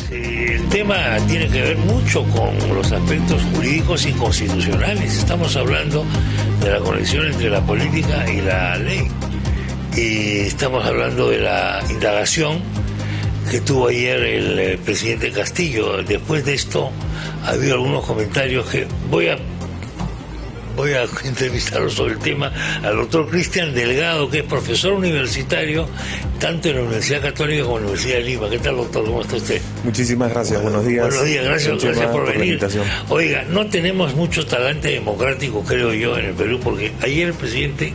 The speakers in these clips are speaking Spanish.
El tema tiene que ver mucho con los aspectos jurídicos y constitucionales. Estamos hablando de la conexión entre la política y la ley. Y estamos hablando de la indagación que tuvo ayer el presidente Castillo. Después de esto ha habido algunos comentarios que voy a entrevistarlo sobre el tema al doctor Cristian Delgado, que es profesor universitario tanto en la Universidad Católica como en la Universidad de Lima. ¿Qué tal, doctor? ¿Cómo está usted? Muchísimas gracias, buenos días. Buenos días, gracias por venir. Oiga, no tenemos mucho talante democrático, creo yo, en el Perú, porque ayer el presidente,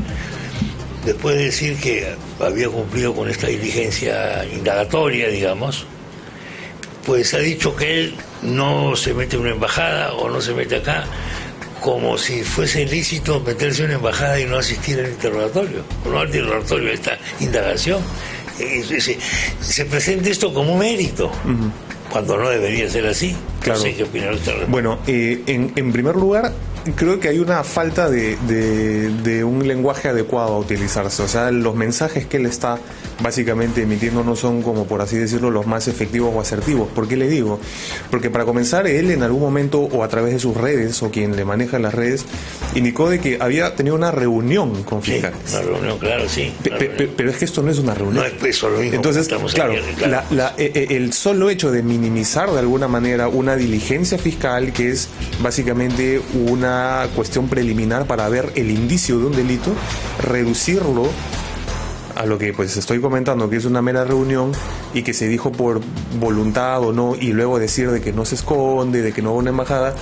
después de decir que había cumplido con esta diligencia indagatoria, digamos, pues ha dicho que él no se mete en una embajada o no se mete acá, como si fuese ilícito meterse en una embajada y no asistir al interrogatorio, o no al interrogatorio, a esta indagación. Se presenta esto como un mérito, cuando no debería ser así. Claro. No sé qué opina usted. Bueno, en primer lugar, creo que hay una falta de un lenguaje adecuado a utilizarse. O sea, los mensajes que él está básicamente emitiendo no son, como por así decirlo, los más efectivos o asertivos. ¿Por qué le digo? Porque para comenzar, él en algún momento, o a través de sus redes, o quien le maneja las redes, indicó de que había tenido una reunión con fiscales. Sí, una reunión, claro, sí. Pero es que esto no es una reunión. No es eso lo mismo. Entonces, claro, el solo hecho de minimizar de alguna manera una diligencia fiscal, que es básicamente una cuestión preliminar para ver el indicio de un delito, reducirlo a lo que pues estoy comentando, que es una mera reunión y que se dijo por voluntad o no, y luego decir de que no se esconde, de que no va a una embajada,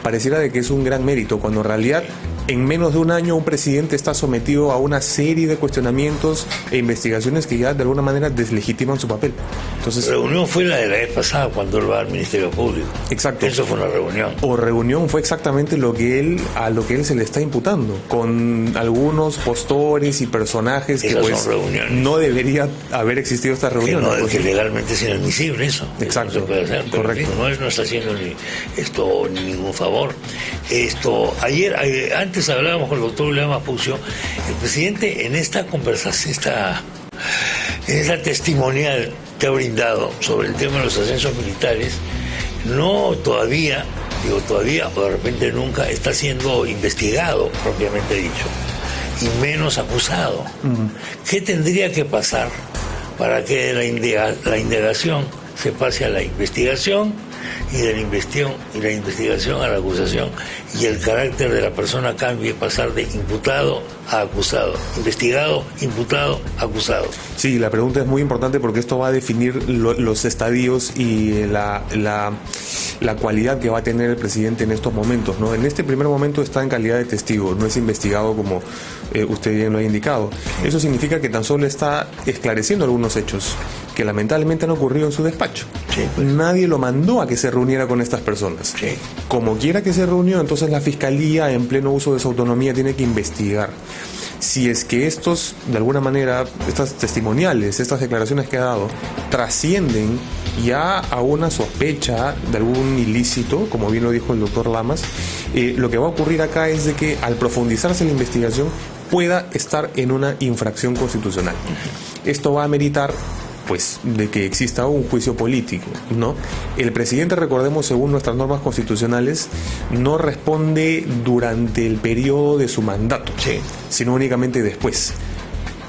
pareciera de que es un gran mérito, cuando en realidad en menos de un año un presidente está sometido a una serie de cuestionamientos e investigaciones que ya de alguna manera deslegitiman su papel. Entonces, la reunión fue la de la vez pasada, cuando él va al Ministerio Público. Exacto. Eso fue una reunión. O reunión fue exactamente a lo que él se le está imputando, con algunos postores y personajes. Esas que pues no debería haber existido esta reunión. Que legalmente es inadmisible eso. Exacto. No se puede hacer, correcto. No está haciendo esto ningún favor. Antes hablábamos con el doctor William Aspucio, el presidente en esta conversación, en esta testimonial que ha brindado sobre el tema de los ascensos militares, todavía, o de repente nunca, está siendo investigado, propiamente dicho, y menos acusado. ¿Qué tendría que pasar para que la indagación se pase a la investigación, y de la investigación a la acusación, y el carácter de la persona cambie, pasar de imputado a acusado, investigado, imputado, acusado? Sí, la pregunta es muy importante porque esto va a definir los estadios y la cualidad que va a tener el presidente en estos momentos, ¿no? En este primer momento está en calidad de testigo, no es investigado como usted bien lo ha indicado. Eso significa que tan solo está esclareciendo algunos hechos que lamentablemente han ocurrido en su despacho. Sí, pues. Nadie lo mandó a que se reuniera con estas personas. Sí. Como quiera que se reunió, entonces la Fiscalía, en pleno uso de su autonomía, tiene que investigar. Si es que estos, de alguna manera, estas testimoniales, estas declaraciones que ha dado, trascienden ya a una sospecha de algún ilícito, como bien lo dijo el doctor Lamas, lo que va a ocurrir acá es de que al profundizarse la investigación pueda estar en una infracción constitucional. Esto va a ameritar pues de que exista un juicio político, ¿no? El presidente, recordemos, según nuestras normas constitucionales, no responde durante el periodo de su mandato, sí, sino únicamente después.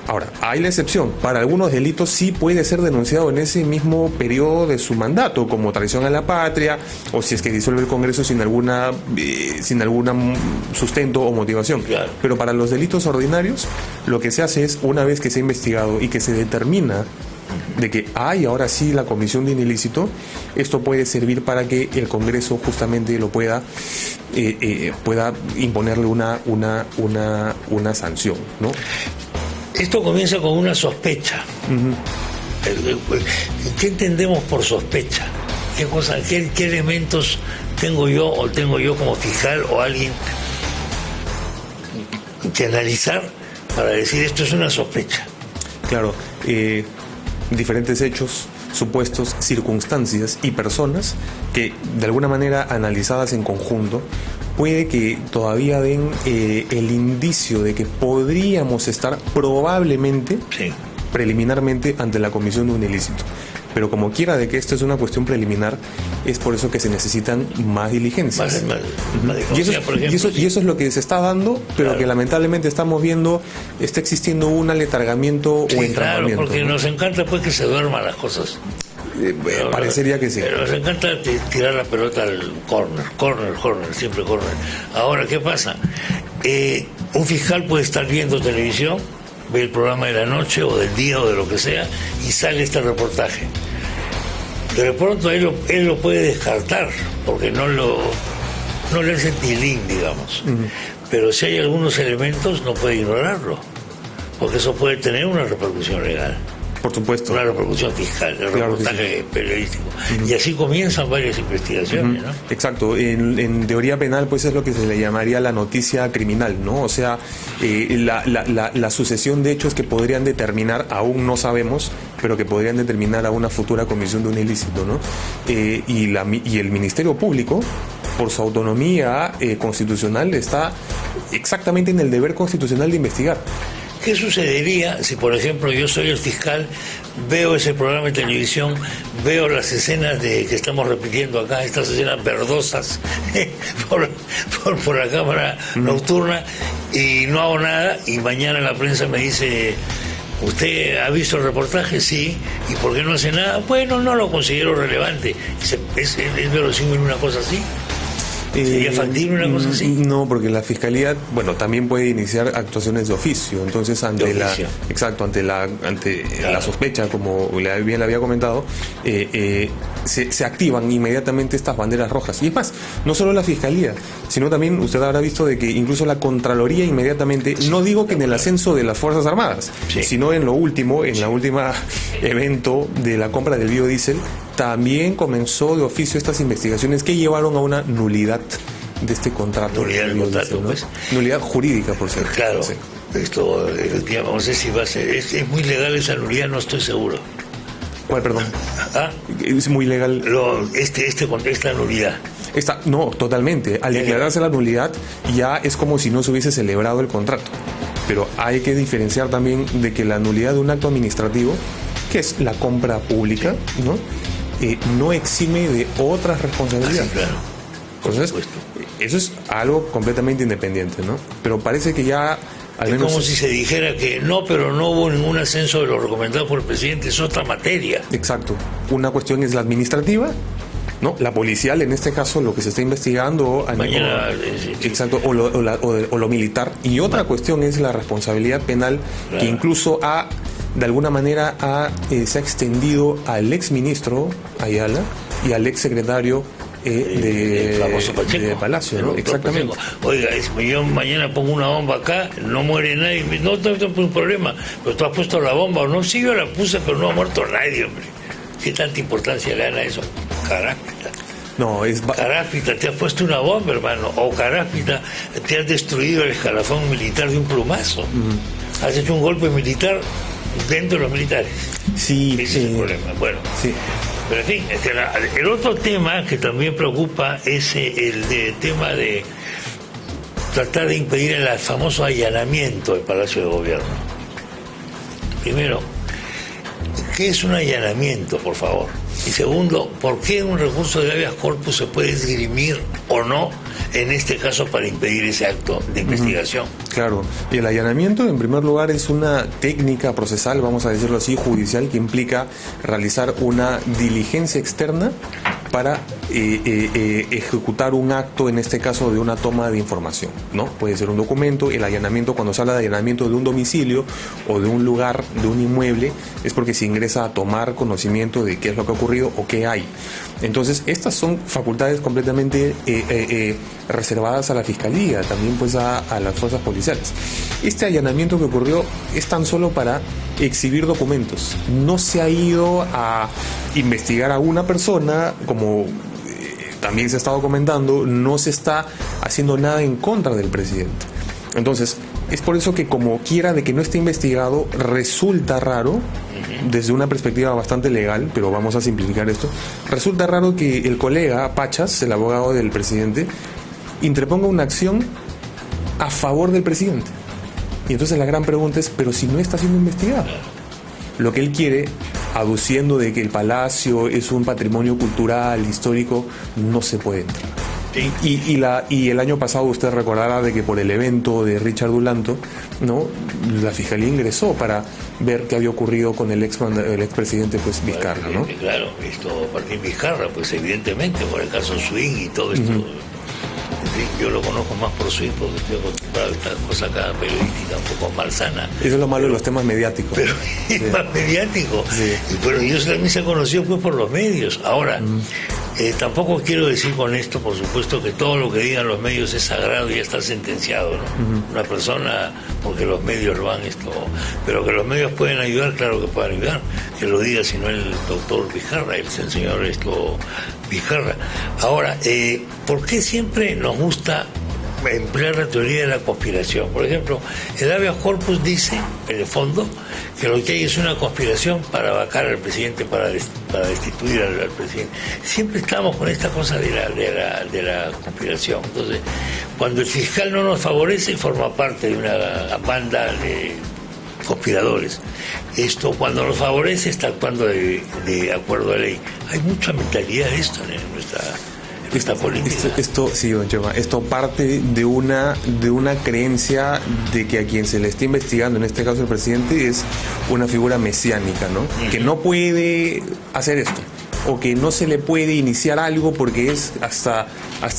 Ahora, hay la excepción. Para algunos delitos sí puede ser denunciado en ese mismo periodo de su mandato, como traición a la patria, o si es que disuelve el Congreso sin algún sustento o motivación. Claro. Pero para los delitos ordinarios, lo que se hace es, una vez que se ha investigado y que se determina de que hay ahora sí la comisión de un ilícito, esto puede servir para que el Congreso justamente lo pueda imponerle una sanción, ¿no? Esto comienza con una sospecha. ¿Qué entendemos por sospecha? ¿Qué elementos tengo yo como fiscal o alguien que analizar para decir esto es una sospecha? Claro, diferentes hechos, supuestos, circunstancias y personas que de alguna manera analizadas en conjunto puede que todavía den el indicio de que podríamos estar probablemente, sí, preliminarmente ante la comisión de un ilícito. Pero como quiera de que esto es una cuestión preliminar, es por eso que se necesitan más diligencias. Y eso es lo que se está dando, pero que lamentablemente estamos viendo, está existiendo un aletargamiento o entrampamiento. Claro, porque nos encanta pues que se duerman las cosas. Parecería que sí. Pero nos encanta tirar la pelota al corner, siempre corner. Ahora, ¿qué pasa? Un fiscal puede estar viendo televisión, ve el programa de la noche o del día o de lo que sea, y sale este reportaje. De pronto él lo puede descartar, porque no le hace tilín, digamos. Pero si hay algunos elementos, no puede ignorarlo, porque eso puede tener una repercusión legal. Por supuesto. Una repercusión fiscal, el reportaje periodístico. Y así comienzan varias investigaciones, ¿no? Exacto. En teoría penal, pues es lo que se le llamaría la noticia criminal, ¿no? O sea, la sucesión de hechos que podrían determinar, aún no sabemos, pero que podrían determinar a una futura comisión de un ilícito, ¿no? Y el Ministerio Público, por su autonomía constitucional, está exactamente en el deber constitucional de investigar. ¿Qué sucedería si, por ejemplo, yo soy el fiscal, veo ese programa de televisión, veo las escenas que estamos repitiendo acá, estas escenas verdosas por la cámara nocturna, y no hago nada, y mañana la prensa me dice, ¿usted ha visto el reportaje? Sí. ¿Y por qué no hace nada? Bueno, no lo considero relevante. ¿Es verosímil una cosa así? ¿Sería factible una cosa así? No, porque la Fiscalía, bueno, también puede iniciar actuaciones de oficio. Entonces, ante la sospecha, como bien le había comentado, se activan inmediatamente estas banderas rojas. Y es más, no solo la Fiscalía, sino también usted habrá visto de que incluso la Contraloría inmediatamente, no digo que en el ascenso de las Fuerzas Armadas, sino en la última evento de la compra del biodiesel, también comenzó de oficio estas investigaciones que llevaron a una nulidad de este contrato. Nulidad del contrato, pues. Nulidad jurídica, por cierto. Claro. Sí. Esto, no sé si va a ser. Es muy legal esa nulidad, no estoy seguro. ¿Cuál, perdón? ¿Ah? Es muy legal. Esta nulidad. No, totalmente. Al declararse la nulidad, ya es como si no se hubiese celebrado el contrato. Pero hay que diferenciar también de que la nulidad de un acto administrativo, que es la compra pública, ¿no? No exime de otras responsabilidades. Sí, claro. Entonces, eso es algo completamente independiente, ¿no? Pero parece que ya... Es como si se dijera que pero no hubo ningún ascenso de lo recomendado por el presidente, es otra materia. Exacto. Una cuestión es la administrativa, ¿no? La policial, en este caso, lo que se está investigando... Exacto, o lo militar. Y otra cuestión es la responsabilidad penal, que incluso de alguna manera se ha extendido al exministro Ayala y al exsecretario de Palacio, ¿no? Exactamente. Oiga, yo mañana pongo una bomba acá, no muere nadie, no tengo un problema, pero tú has puesto la bomba o no. Sí, yo la puse, pero no ha muerto nadie, hombre. ¿Qué tanta importancia le dan a eso? Caráspita. No, Caráspita, te has puesto una bomba, hermano. O Caráspita, te has destruido el escalafón militar de un plumazo. Has hecho un golpe militar dentro de los militares. Sí. Ese es el problema. Bueno, sí. Pero en fin, el otro tema que también preocupa es el tema de tratar de impedir el famoso allanamiento del Palacio de Gobierno. Primero, ¿qué es un allanamiento, por favor? Y segundo, ¿por qué un recurso de habeas corpus se puede esgrimir o no, en este caso, para impedir ese acto de investigación? Claro, y el allanamiento, en primer lugar, es una técnica procesal, vamos a decirlo así, judicial, que implica realizar una diligencia externa para ejecutar un acto, en este caso de una toma de información, ¿no? Puede ser un documento. El allanamiento, cuando se habla de allanamiento de un domicilio o de un lugar, de un inmueble, es porque se ingresa a tomar conocimiento de qué es lo que ha ocurrido o qué hay. Entonces, estas son facultades completamente reservadas a la Fiscalía, también pues a las fuerzas policiales. Este allanamiento que ocurrió es tan solo para exhibir documentos. No se ha ido a investigar a una persona, como también se ha estado comentando, no se está haciendo nada en contra del presidente. Entonces, es por eso que, como quiera de que no esté investigado, resulta raro, desde una perspectiva bastante legal, pero vamos a simplificar esto, resulta raro que el colega Pachas, el abogado del presidente, interponga una acción a favor del presidente. Y entonces la gran pregunta es, pero si no está siendo investigado. Lo que él quiere aduciendo de que el palacio es un patrimonio cultural, histórico, no se puede entrar. Sí. Y el año pasado usted recordará de que por el evento de Richard Dulanto, ¿no?, la Fiscalía ingresó para ver qué había ocurrido con el expresidente pues Vizcarra, ¿no? Claro, Martín Vizcarra, pues evidentemente por el caso Swing y todo esto. Yo lo conozco más por Swing porque estoy acostumbrado a esta cosa acá periodística un poco malsana. Eso es lo malo de los temas mediáticos. Pero es más mediático. Sí. Pero yo también se conoció pues por los medios. Ahora, tampoco quiero decir con esto, por supuesto, que todo lo que digan los medios es sagrado y ya está sentenciado, ¿no? Una persona, porque los medios lo han pero que los medios pueden ayudar, claro que pueden ayudar. Que lo diga, si no el doctor Vizcarra, el señor Vizcarra. Ahora, ¿por qué siempre nos gusta emplear la teoría de la conspiración? Por ejemplo, el habeas corpus dice, en el fondo, que lo que hay es una conspiración para vacar al presidente, para destituir al presidente. Siempre estamos con esta cosa de la conspiración. Entonces, cuando el fiscal no nos favorece, forma parte de una banda de conspiradores. Esto, cuando nos favorece, está actuando de acuerdo a ley. Hay mucha mentalidad de esto en nuestra política. Esto, sí, don Chema, esto parte de una creencia de que a quien se le está investigando, en este caso el presidente, es una figura mesiánica, ¿no? Que no puede hacer esto, o que no se le puede iniciar algo porque es hasta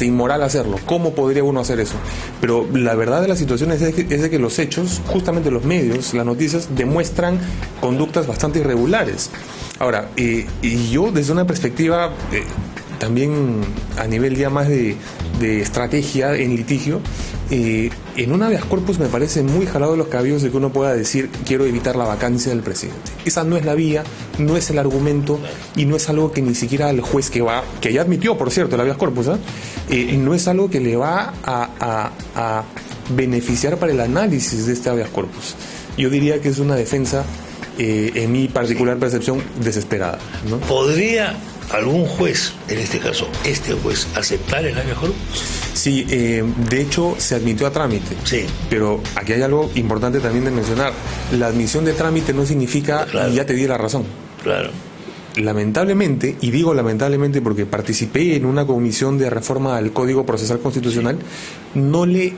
inmoral hacerlo. ¿Cómo podría uno hacer eso? Pero la verdad de la situación es de que los hechos, justamente los medios, las noticias, demuestran conductas bastante irregulares. Ahora, y yo desde una perspectiva también a nivel ya más de estrategia en litigio, en un habeas corpus me parece muy jalado de los cabellos de que uno pueda decir quiero evitar la vacancia del presidente. Esa no es la vía, no es el argumento y no es algo que ni siquiera el juez que ya admitió, por cierto, el habeas corpus, no es algo que le va a beneficiar para el análisis de este habeas corpus. Yo diría que es una defensa, en mi particular percepción, desesperada, ¿no? ¿Podría algún juez, en este caso este juez, aceptar el habeas corpus? Sí, de hecho se admitió a trámite. Sí. Pero aquí hay algo importante también de mencionar. La admisión de trámite no significa y ya te di la razón. Claro. Lamentablemente, y digo lamentablemente porque participé en una comisión de reforma al Código Procesal Constitucional, no le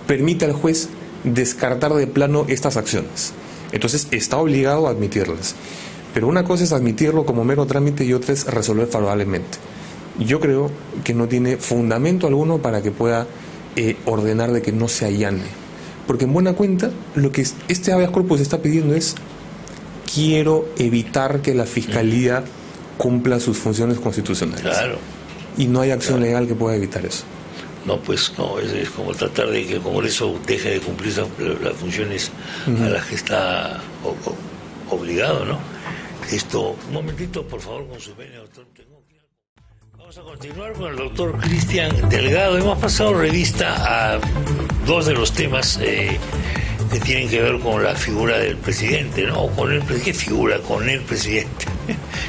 permite al juez descartar de plano estas acciones. Entonces está obligado a admitirlas. Pero una cosa es admitirlo como mero trámite y otra es resolver favorablemente. Yo creo que no tiene fundamento alguno para que pueda ordenar de que no se allane. Porque en buena cuenta, lo que este habeas corpus está pidiendo es: quiero evitar que la Fiscalía cumpla sus funciones constitucionales. Claro. Y no hay acción legal que pueda evitar eso. No, pues no, es como tratar de que el Congreso deje de cumplir las funciones a las que está obligado, ¿no? Un momentito, por favor, con su venia, doctor. Vamos a continuar con el doctor Cristian Delgado. Hemos pasado revista a dos de los temas que tienen que ver con la figura del presidente, ¿no? O con ¿qué figura? Con el presidente.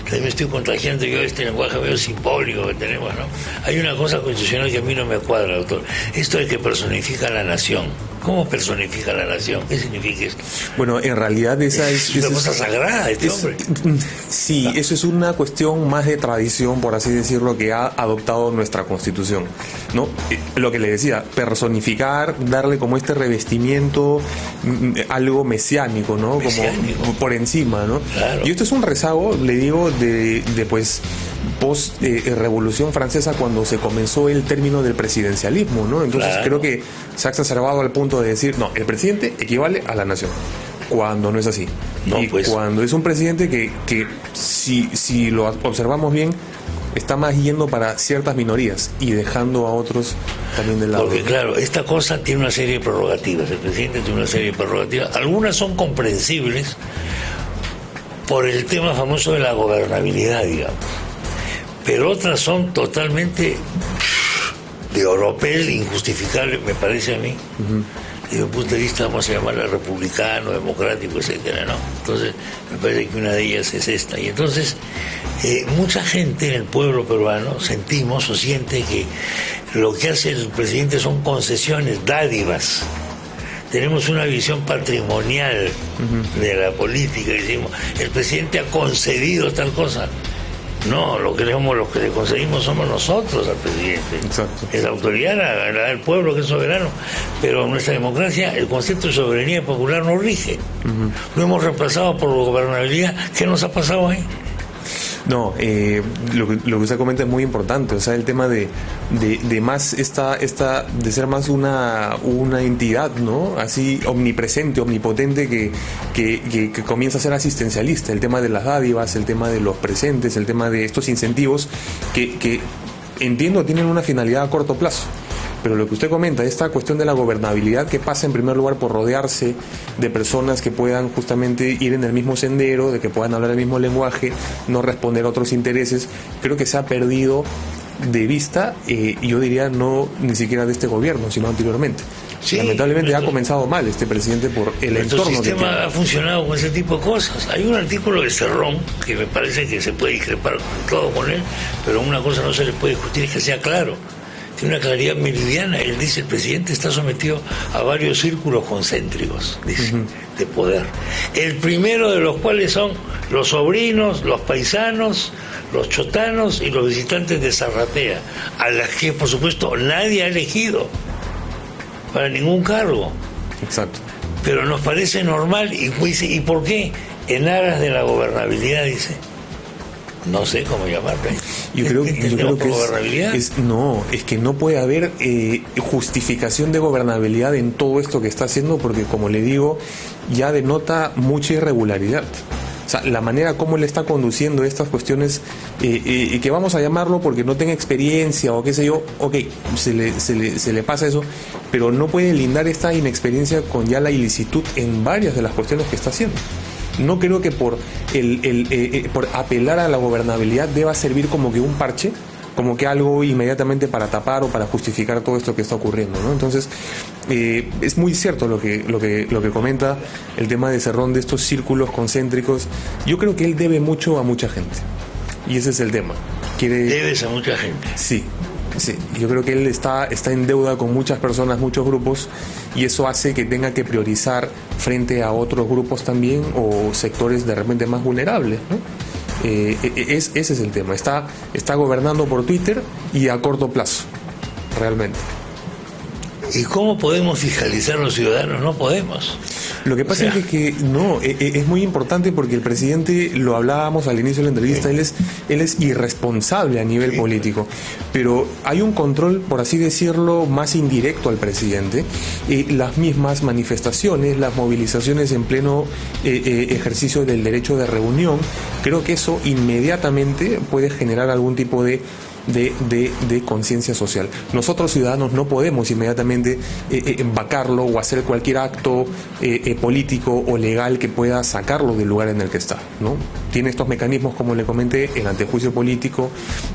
También me estoy contagiando yo este lenguaje medio simbólico que tenemos, ¿no? Hay una cosa constitucional que a mí no me cuadra, doctor. Esto de que personifica la nación. ¿Cómo personifica la nación? ¿Qué significa esto? Bueno, en realidad esa es una cosa sagrada, hombre. Sí, eso es una cuestión más de tradición, por así decirlo, que ha adoptado nuestra Constitución, ¿no? Lo que le decía, personificar, darle como este revestimiento, algo mesiánico, ¿no? Mesiánico. Como por encima, ¿no? Claro. Y esto es un rezago, le digo, de pues post Revolución Francesa, cuando se comenzó el término del presidencialismo, ¿no? Entonces creo que se ha exacerbado al punto de decir, no, el presidente equivale a la nación, cuando no es así. No, y pues, cuando es un presidente que si lo observamos bien, está más yendo para ciertas minorías y dejando a otros también de lado. Porque claro, esta cosa tiene una serie de prerrogativas, el presidente tiene una serie de prerrogativas, algunas son comprensibles por el tema famoso de la gobernabilidad, digamos, pero otras son totalmente de oropel, injustificable, me parece a mí, desde un punto de vista, vamos a llamarla republicano, democrático, etcétera, ¿no? Entonces, me parece que una de ellas es esta. Y entonces, mucha gente en el pueblo peruano sentimos o siente que lo que hace el presidente son concesiones, dádivas, tenemos una visión patrimonial de la política. Decimos, el presidente ha concedido tal cosa. No, los que le concedimos somos nosotros al presidente. Exacto. Es la autoridad, la del pueblo que es soberano. Pero en nuestra democracia el concepto de soberanía popular no rige. Lo hemos reemplazado por gobernabilidad. ¿Qué nos ha pasado ahí? No, lo que usted comenta es muy importante, o sea, el tema de más de ser más una entidad, ¿no? Así omnipresente, omnipotente que comienza a ser asistencialista, el tema de las dádivas, el tema de los presentes, el tema de estos incentivos que entiendo tienen una finalidad a corto plazo. Pero lo que usted comenta, esta cuestión de la gobernabilidad, que pasa en primer lugar por rodearse de personas que puedan justamente ir en el mismo sendero, de que puedan hablar el mismo lenguaje, no responder a otros intereses, creo que se ha perdido de vista, yo diría no ni siquiera de este gobierno, sino anteriormente. Sí, lamentablemente ha comenzado mal este presidente por el entorno. El sistema ha funcionado con ese tipo de cosas. Hay un artículo de Cerrón que me parece que se puede discrepar todo con él, pero una cosa no se le puede discutir, es que sea claro. Tiene una claridad meridiana. Él dice, el presidente está sometido a varios círculos concéntricos, dice, de poder. El primero de los cuales son los sobrinos, los paisanos, los chotanos y los visitantes de Zarratea, a las que, por supuesto, nadie ha elegido para ningún cargo. Exacto. Pero nos parece normal, y dice, ¿y por qué? En aras de la gobernabilidad, dice. No sé cómo llamarla. Yo creo que es que no puede haber justificación de gobernabilidad en todo esto que está haciendo, porque, como le digo, ya denota mucha irregularidad. O sea, la manera como él está conduciendo estas cuestiones, que vamos a llamarlo porque no tenga experiencia o qué sé yo, ok, se le pasa eso, pero no puede lindar esta inexperiencia con ya la ilicitud en varias de las cuestiones que está haciendo. No creo que por apelar a la gobernabilidad deba servir como que un parche, como que algo inmediatamente para tapar o para justificar todo esto que está ocurriendo, ¿no? Entonces, es muy cierto lo que comenta el tema de Cerrón, de estos círculos concéntricos. Yo creo que él debe mucho a mucha gente, y ese es el tema. ¿Debes a mucha gente? Sí. Sí, yo creo que él está en deuda con muchas personas, muchos grupos, y eso hace que tenga que priorizar frente a otros grupos también, o sectores de repente más vulnerables, ¿no? Ese es el tema. Está gobernando por Twitter y a corto plazo, realmente. ¿Y cómo podemos fiscalizar a los ciudadanos? No podemos. Lo que pasa es que no, es muy importante, porque el presidente, lo hablábamos al inicio de la entrevista, él es irresponsable a nivel político, pero hay un control, por así decirlo, más indirecto al presidente. Las mismas manifestaciones, las movilizaciones en pleno ejercicio del derecho de reunión, creo que eso inmediatamente puede generar algún tipo de conciencia social. Nosotros, ciudadanos, no podemos inmediatamente vacarlo o hacer cualquier acto político o legal que pueda sacarlo del lugar en el que está, ¿no? Tiene estos mecanismos, como le comenté, el antejuicio político,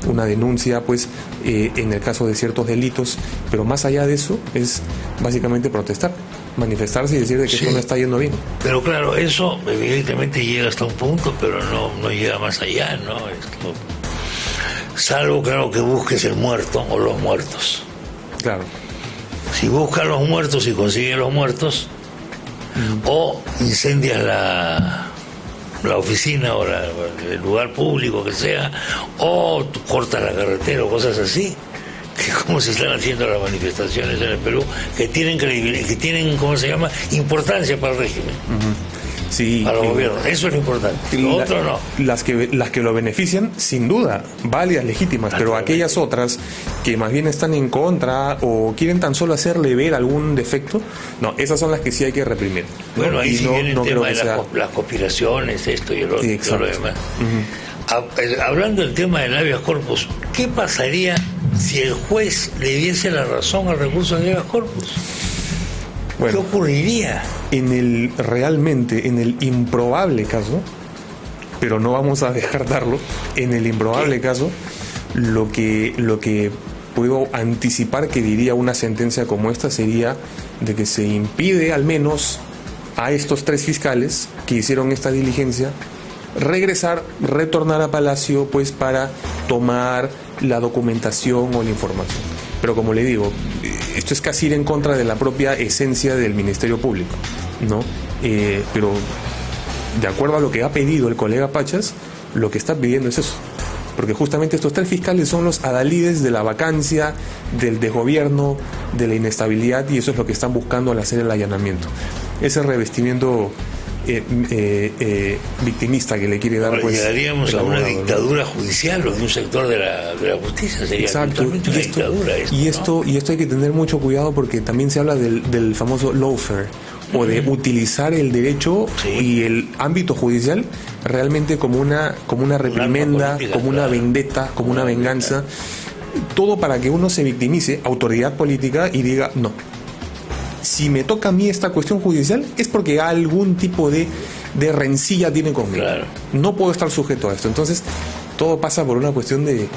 una denuncia, pues, en el caso de ciertos delitos, pero más allá de eso es básicamente protestar, manifestarse y decir de que esto no está yendo bien. Pero claro, eso evidentemente llega hasta un punto, pero no llega más allá, ¿no? Salvo, claro, que busques el muerto o los muertos. Claro. Si buscas los muertos y consigues los muertos, o incendias la oficina o el lugar público que sea, o cortas la carretera o cosas así, que como se están haciendo las manifestaciones en el Perú, que tienen credibilidad, que tienen, ¿cómo se llama?, importancia para el régimen. Sí, para los gobiernos, eso es lo importante. Lo otro no. Las que lo benefician, sin duda, válidas, legítimas, pero aquellas otras que más bien están en contra o quieren tan solo hacerle ver algún defecto, no, esas son las que sí hay que reprimir. Bueno, ahí sí viene el tema de las conspiraciones, esto y el otro, y lo demás. Hablando del tema del habeas corpus, ¿qué pasaría si el juez le diese la razón al recurso de habeas corpus? Bueno, ¿qué ocurriría? Realmente, en el improbable caso, pero no vamos a descartarlo, en el improbable caso, lo que puedo anticipar que diría una sentencia como esta sería de que se impide al menos a estos 3 fiscales que hicieron esta diligencia retornar a Palacio, pues, para tomar la documentación o la información. Pero como le digo, esto es casi ir en contra de la propia esencia del Ministerio Público, ¿no? Pero de acuerdo a lo que ha pedido el colega Pachas, lo que está pidiendo es eso. Porque justamente estos 3 fiscales son los adalides de la vacancia, del desgobierno, de la inestabilidad, y eso es lo que están buscando al hacer el allanamiento. Ese revestimiento victimista que le quiere dar, pues, llegaríamos a una dictadura judicial o de un sector de la justicia. Sería totalmente una dictadura esto, y esto hay que tener mucho cuidado, porque también se habla del famoso lawfare, o de utilizar el derecho y el ámbito judicial realmente como una reprimenda, como una vendetta, como una venganza, todo para que uno se victimice, autoridad política, y diga, no, si me toca a mí esta cuestión judicial es porque algún tipo de rencilla tiene conmigo. Claro. No puedo estar sujeto a esto. Entonces, todo pasa por una cuestión de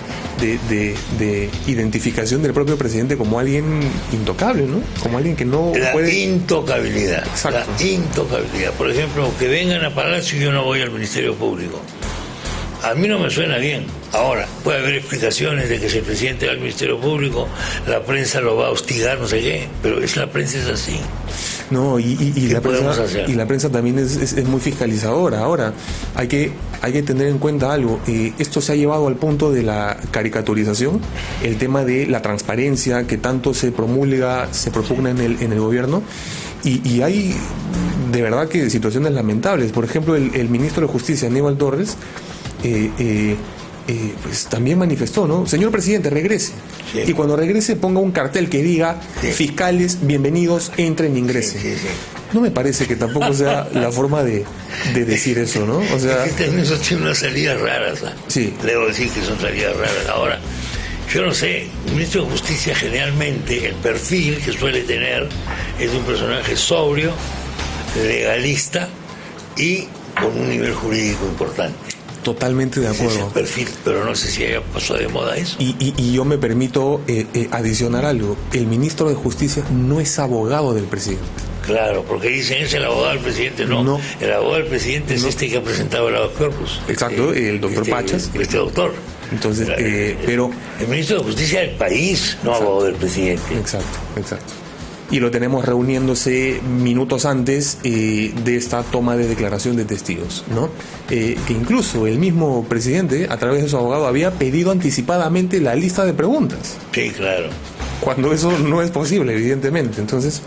identificación del propio presidente como alguien intocable, ¿no? Como alguien que no puede... Intocabilidad. Exacto. La intocabilidad. Por ejemplo, que vengan a Palacio y yo no voy al Ministerio Público. A mí no me suena bien. Ahora, puede haber explicaciones de que si el presidente va al Ministerio Público, la prensa lo va a hostigar, no sé qué, pero la prensa es así. No, y la prensa también es muy fiscalizadora. Ahora, hay que tener en cuenta algo. Esto se ha llevado al punto de la caricaturización, el tema de la transparencia que tanto se promulga, se propugna en el gobierno, y hay de verdad que situaciones lamentables. Por ejemplo, el ministro de Justicia, Aníbal Torres, pues también manifestó, ¿no? Señor presidente, regrese. Sí. Y cuando regrese ponga un cartel que diga, fiscales, bienvenidos, entren, ingresen. Sí. No me parece que tampoco sea la forma de decir eso, ¿no? O sea, eso tiene unas salidas raras, ¿eh? Sí. Debo decir que son salidas raras. Ahora, yo no sé, el ministro de Justicia generalmente, el perfil que suele tener es de un personaje sobrio, legalista y con un nivel jurídico importante. Totalmente de acuerdo. Ese es el perfil, pero no sé si ya pasó de moda eso. Y yo me permito adicionar algo. El ministro de Justicia no es abogado del presidente. Claro, porque dicen es el abogado del presidente. No. El abogado del presidente es este que ha presentado el habeas corpus. Exacto, el doctor Pachas. Este doctor. Entonces, pero... El ministro de Justicia del país, no abogado del presidente. Exacto. Y lo tenemos reuniéndose minutos antes de esta toma de declaración de testigos, ¿no? Que incluso el mismo presidente, a través de su abogado, había pedido anticipadamente la lista de preguntas. Sí, claro. Cuando eso no es posible, evidentemente. Entonces,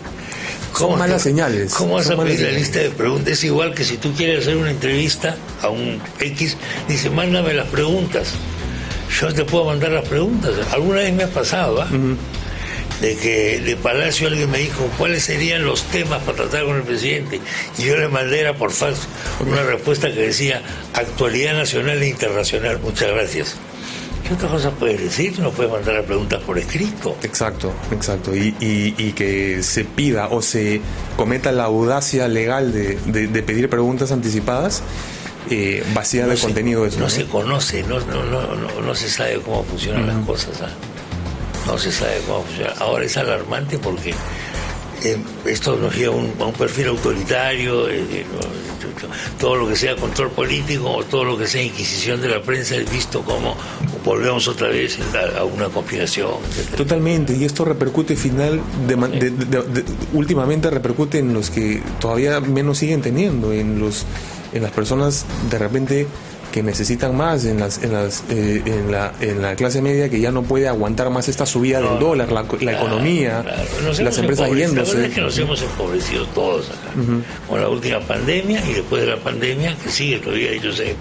son malas señales. ¿Cómo vas a pedir la lista de preguntas? Es igual que si tú quieres hacer una entrevista a un X, dice, mándame las preguntas. Yo te puedo mandar las preguntas. Alguna vez me ha pasado, ¿ah? Uh-huh. De que de Palacio alguien me dijo cuáles serían los temas para tratar con el presidente, y yo le mandé, era por fax, una respuesta que decía actualidad nacional e internacional, muchas gracias. ¿Qué otra cosa puedes decir? No puedes mandar las preguntas por escrito. Exacto. Y que se pida o se cometa la audacia legal de pedir preguntas anticipadas, vacía de contenido eso. No se conoce, no se sabe cómo funcionan las cosas, ¿eh? No se sabe cómo funciona. Ahora es alarmante porque esto nos lleva a un perfil autoritario, todo lo que sea control político o todo lo que sea inquisición de la prensa es visto como volvemos otra vez a una conspiración, etc. Totalmente, y esto repercute últimamente repercute en los que todavía menos siguen teniendo, en las personas de repente que necesitan más, en la clase media que ya no puede aguantar más esta subida del dólar, la economía, las empresas yéndose. La verdad es que nos hemos empobrecido todos acá, con la última pandemia y después de la pandemia que sigue todavía, yo sé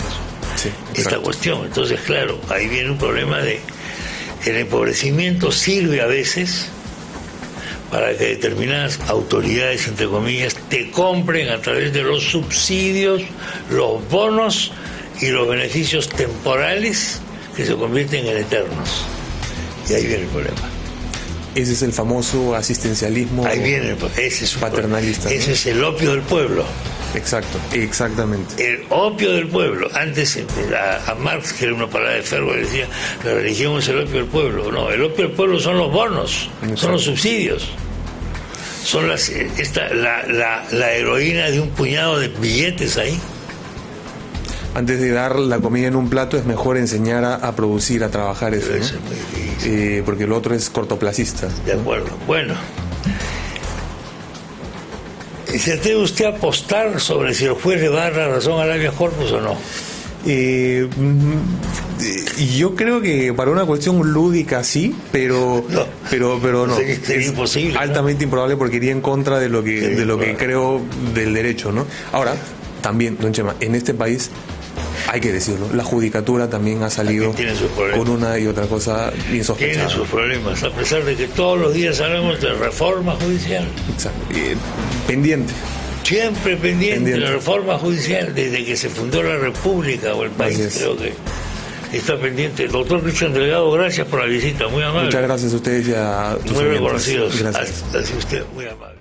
esta cuestión. Entonces, claro, ahí viene un problema de el empobrecimiento sirve a veces para que determinadas autoridades, entre comillas, te compren a través de los subsidios, los bonos y los beneficios temporales que se convierten en eternos. Y ahí viene el problema. Ese es el famoso asistencialismo. Ahí viene, ese es paternalista. Ese, ¿no? Es el opio del pueblo. Exactamente. El opio del pueblo. Antes a Marx, que era una palabra de fervo, decía, la religión es el opio del pueblo. No, el opio del pueblo son los bonos, son los subsidios. Son la heroína de un puñado de billetes ahí. Antes de dar la comida en un plato es mejor enseñar a producir, a trabajar eso, ¿no? porque lo otro es cortoplacista. De acuerdo. Bueno. ¿Se atreve usted a apostar sobre si el juez le va a dar la razón al habeas corpus o no? Yo creo que para una cuestión lúdica sí, pero no. Sería imposible. Altamente improbable porque iría en contra de lo que creo del derecho, ¿no? Ahora, también, don Chema, en este país hay que decirlo, la judicatura también ha salido con una y otra cosa insospechada. Tiene sus problemas, a pesar de que todos los días hablamos de reforma judicial. Exacto. Pendiente. Siempre pendiente de la reforma judicial, desde que se fundó la República o el país, creo que está pendiente. Doctor Cristian Delgado, gracias por la visita, muy amable. Muchas gracias a ustedes y a tus muy reconocidos. Gracias. Así usted, muy amable.